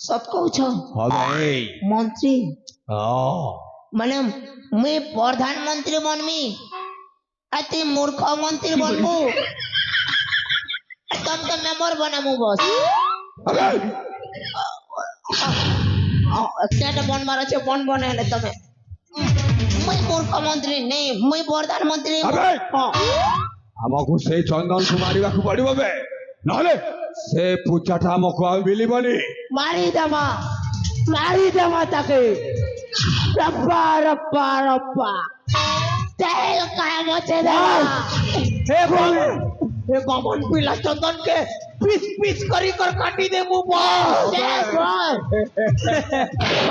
সব কৌছ হবে মন্ত্রী ও মানে মুই প্রধানমন্ত্রী বনমি আর তুই মূর্খ মন্ত্রী বনবু তোমকে মেম্বার বানামু বস হবে একটা বনবার আছে বন বনাইলে তুমি মুই মূর্খ মন্ত্রী নেই মুই প্রধানমন্ত্রী হবে আমাকে সেই চন্দনକୁ ମାରିବାକୁ ପଡିବ ବେ ନହେଲେ ସେ ପୂଜାଟା ଆମକୁ ଆଉ ମିଳିବନି মারি দেবা তাকে রব্বা রব্বা রব্বা তেল কায়া মচে দেবা এ গমন পিলা চন্দন কে পিস পিস করি কর কাটি দে মু বস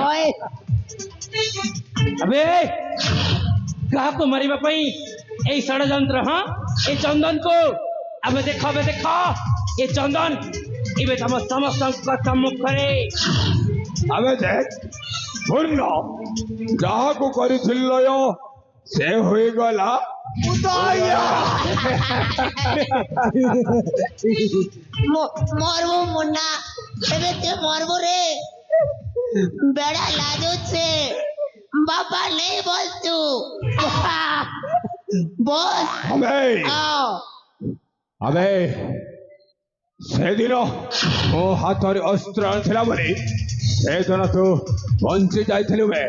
ওই अबे काहाको मरिबा पई ए षडयंत्र हाँ ए चंदन को अबे देखो ये चंदन इबे तम समस्त सम्मुख करे ଆମେ ଦେଖ ପୂର୍ଣ୍ଣ ଯାହାକୁ କରିଥିଲ ସେ ହୋଇଗଲା মরবো মুন্না এবে তে মরবো রে বেড়া লাজুছে বাবা নেই বল তু বস ଆମେ আও ଆମେ ସେଦିନ ମୋ ହାତରେ ଅସ୍ତ୍ର ଆଣିଥିଲା ବୋଲି ସେଦିନ ତୁ ବଞ୍ଚି ଯାଇଥିଲୁ ବେ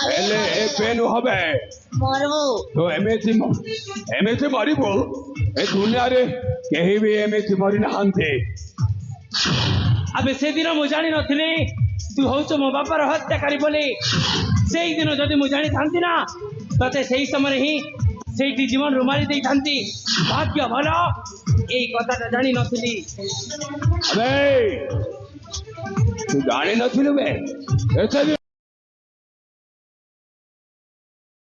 ହେଲେ ଏବେ ନୁହବେ মরবো ତୁ ଏମିତି ମରିବୁ ଏ ଦୁନିଆରେ କେହି ବି ଏମିତି ମରିନାହାନ୍ତି अबे से दिन मु जानी नथिली तू होच मो बापार हत्याकारी बोली सेई दिन जदि मु जानी थांती ना तते सेई समय ही सेठी जीवन रो मारी देई थांती भाग्य भलो एई कथाटा जानी नथिली अबे तू ଜାଣି ନଥିଲୁ ବେ ଏତେ